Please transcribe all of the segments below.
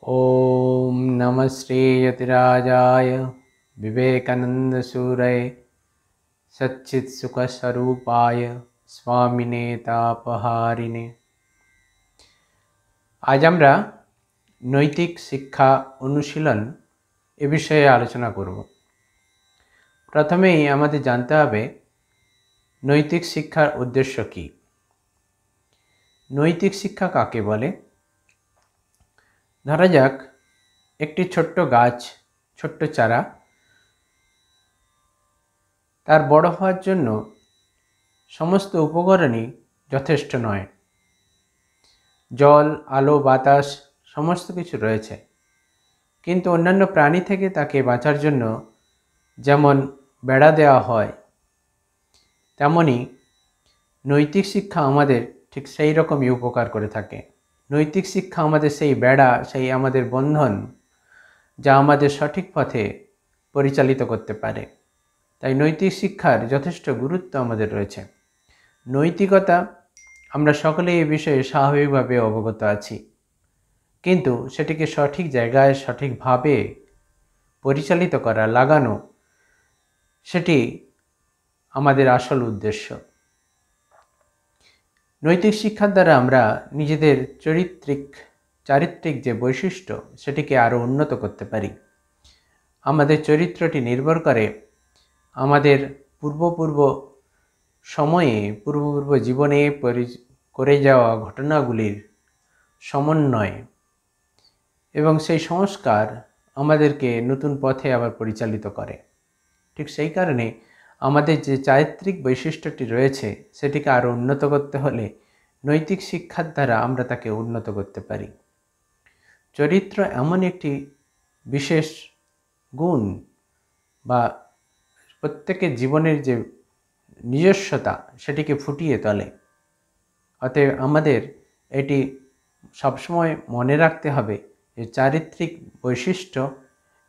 ओम नमः श्री यतिराजाय विवेकानंदसूरये सच्चित्सुखस्वरूपाय स्वामिने तापहारिणे। आज আমরা নৈতিক শিক্ষা অনুশীলন এ বিষয়ে আলোচনা করব। প্রথমেই আমাদের জানতে হবে নৈতিক শিক্ষার উদ্দেশ্য কী। নৈতিক শিক্ষা কাকে বলে? ধরা যাক একটি ছোট্ট গাছ, ছোট্ট চারা, তার বড় হওয়ার জন্য সমস্ত উপকরণই যথেষ্ট নয়। জল, আলো, বাতাস সমস্ত কিছু রয়েছে, কিন্তু অন্যান্য প্রাণী থেকে তাকে বাঁচার জন্য যেমন বেড়া দেওয়া হয়, তেমনি নৈতিক শিক্ষা আমাদের ঠিক সেই রকমই উপকার করে থাকে। নৈতিক শিক্ষা আমাদের সেই বেড়া, সেই আমাদের বন্ধন, যা আমাদের সঠিক পথে পরিচালিত করতে পারে। তাই নৈতিক শিক্ষার যথেষ্ট গুরুত্ব আমাদের রয়েছে। নৈতিকতা আমরা সকলেই এই বিষয়ে স্বাভাবিকভাবে অবগত আছি, কিন্তু সেটিকে সঠিক জায়গায় সঠিকভাবে পরিচালিত করা, লাগানো, সেটি আমাদের আসল উদ্দেশ্য। নৈতিক শিক্ষার দ্বারা আমরা নিজেদের চারিত্রিক যে বৈশিষ্ট্য সেটিকে আরও উন্নত করতে পারি। আমাদের চরিত্রটি নির্ভর করে আমাদের পূর্ব সময়ে, পূর্ব জীবনে করে যাওয়া ঘটনাগুলির সমন্বয়, এবং সেই সংস্কার আমাদেরকে নতুন পথে আবার পরিচালিত করে। ঠিক সেই কারণে আমাদের যে চারিত্রিক বৈশিষ্ট্যটি রয়েছে সেটিকে আরও উন্নত করতে হলে নৈতিক শিক্ষার দ্বারা আমরা তাকে উন্নত করতে পারি। চরিত্র এমন একটি বিশেষ গুণ বা প্রত্যেকের জীবনের যে নিজস্বতা সেটিকে ফুটিয়ে তোলে। অতএব আমাদের এটি সবসময় মনে রাখতে হবে যে চারিত্রিক বৈশিষ্ট্য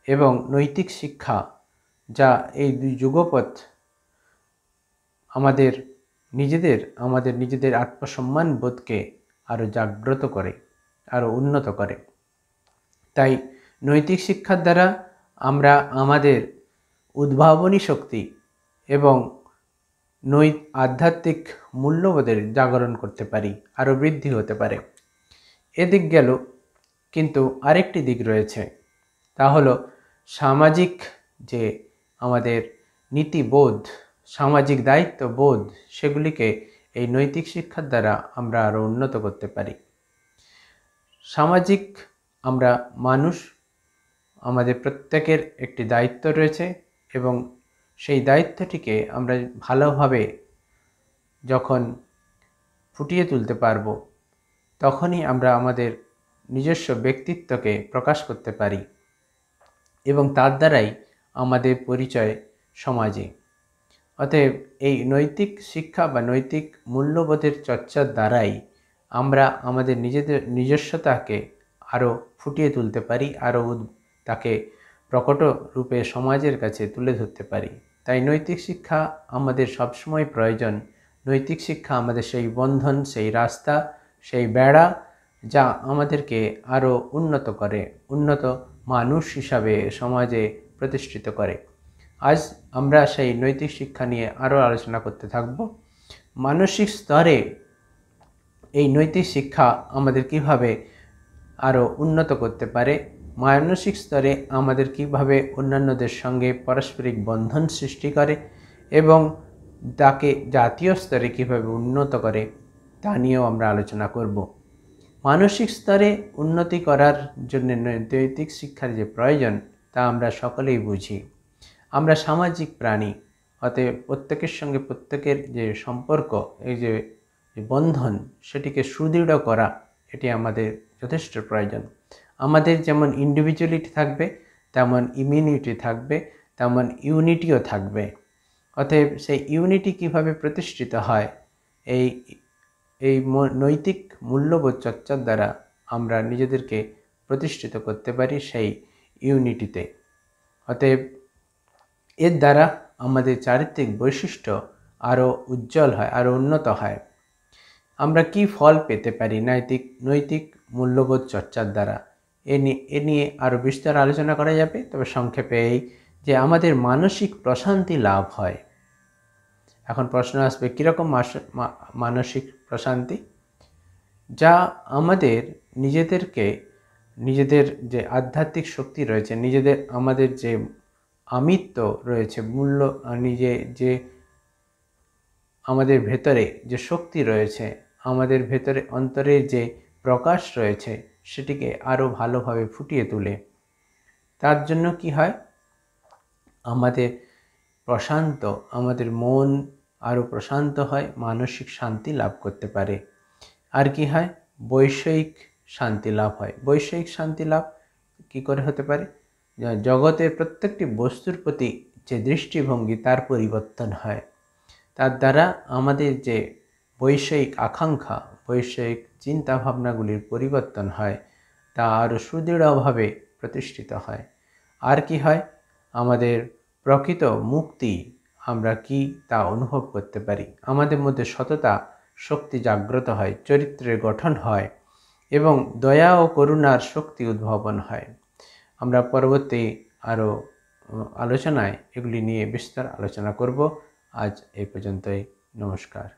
এবং নৈতিক শিক্ষা, যা এই দুই যুগপৎ আমাদের নিজেদের আত্মসম্মান বোধকে আরও জাগ্রত করে, আরও উন্নত করে। তাই নৈতিক শিক্ষার দ্বারা আমরা আমাদের উদ্ভাবনী শক্তি এবং আধ্যাত্মিক মূল্যবোধের জাগরণ করতে পারি, আরও বৃদ্ধি হতে পারে। এদিক গেল, কিন্তু আরেকটি দিক রয়েছে, তা হলো সামাজিক যে আমাদের নীতিবোধ, সামাজিক দায়িত্ববোধ, সেগুলিকে এই নৈতিক শিক্ষার দ্বারা আমরা আরও উন্নত করতে পারি। সামাজিক আমরা মানুষ, আমাদের প্রত্যেকের একটি দায়িত্ব রয়েছে, এবং সেই দায়িত্বটিকে আমরা ভালোভাবে যখন ফুটিয়ে তুলতে পারব, তখনই আমরা আমাদের নিজস্ব ব্যক্তিত্বকে প্রকাশ করতে পারি, এবং তার দ্বারাই আমাদের পরিচয় সমাজে। অতএব এই নৈতিক শিক্ষা বা নৈতিক মূল্যবোধের চর্চার দ্বারাই আমরা আমাদের নিজস্বতাকে আরও ফুটিয়ে তুলতে পারি, আরও তাকে প্রকট রূপে সমাজের কাছে তুলে ধরতে পারি। তাই নৈতিক শিক্ষা আমাদের সবসময় প্রয়োজন। নৈতিক শিক্ষা আমাদের সেই বন্ধন, সেই রাস্তা, সেই বেড়া, যা আমাদেরকে আরও উন্নত করে, উন্নত মানুষ হিসাবে সমাজে প্রতিষ্ঠিত করে। আজ আমরা সেই নৈতিক শিক্ষা নিয়ে আরও আলোচনা করতে থাকব। মানসিক স্তরে এই নৈতিক শিক্ষা আমাদের কিভাবে আরও উন্নত করতে পারে, মানসিক স্তরে আমাদের কিভাবে অন্যান্যদের সঙ্গে পারস্পরিক বন্ধন সৃষ্টি করে, এবং তাকে জাতীয় স্তরে কিভাবে উন্নত করে, তা নিয়েও আমরা আলোচনা করব। মানসিক স্তরে উন্নতি করার জন্য নৈতিক শিক্ষার যে প্রয়োজন, তা আমরা সকলেই বুঝি। আমরা সামাজিক প্রাণী, অতএব প্রত্যেকের সঙ্গে প্রত্যেকের যে সম্পর্ক, এই যে বন্ধন, সেটিকে সুদৃঢ় করা, এটি আমাদের যথেষ্ট প্রয়োজন। আমাদের যেমন ইন্ডিভিজুয়ালিটি থাকবে, তেমন ইমিউনিটি থাকবে, তেমন ইউনিটিও থাকবে। অতএব সেই ইউনিটি কিভাবে প্রতিষ্ঠিত হয়, এই নৈতিক মূল্যবোধ চর্চার দ্বারা আমরা নিজেদেরকে প্রতিষ্ঠিত করতে পারি সেই ইউনিটিতে। অতএব এর দ্বারা আমাদের চারিত্রিক বৈশিষ্ট্য আরও উজ্জ্বল হয়, আরও উন্নত হয়। আমরা কি ফল পেতে পারি নৈতিক মূল্যবোধ চর্চার দ্বারা? এ নিয়ে আরও বিস্তর আলোচনা করা যাবে। তবে সংক্ষেপে এই যে আমাদের মানসিক প্রশান্তি লাভ হয়। এখন প্রশ্ন আসবে কীরকম মানসিক প্রশান্তি? যা আমাদের নিজেদের যে আধ্যাত্মিক শক্তি রয়েছে, আমাদের যে আমিত্ব রয়েছে, যে আমাদের ভেতরে যে শক্তি রয়েছে, আমাদের ভেতরে অন্তরের যে প্রকাশ রয়েছে, সেটিকে আরও ভালোভাবে ফুটিয়ে তোলে। তার জন্য কি হয়, আমাদের মন আরও প্রশান্ত হয়, মানসিক শান্তি লাভ করতে পারে। আর কি হয়, বৈষয়িক শান্তি লাভ হয়। বৈষয়িক শান্তি লাভ কি করে হতে পারে? জগতের প্রত্যেকটি বস্তুর প্রতি যে দৃষ্টিভঙ্গি, তার পরিবর্তন হয়। তার দ্বারা আমাদের যে বৈষয়িক আকাঙ্ক্ষা, বৈষয়িক চিন্তাভাবনাগুলির পরিবর্তন হয়, তা আরও সুদৃঢ়ভাবে প্রতিষ্ঠিত হয়। আর কি হয়, আমাদের প্রকৃত মুক্তি আমরা কি তা অনুভব করতে পারি। আমাদের মধ্যে সততা শক্তি জাগ্রত হয়, চরিত্রের গঠন হয় এবং দয়া ও করুণার শক্তি উদ্ভাবন হয়। আমরা পরবর্তী আরও আলোচনায় এগুলি নিয়ে বিস্তার আলোচনা করব। আজ এই পর্যন্তই। নমস্কার।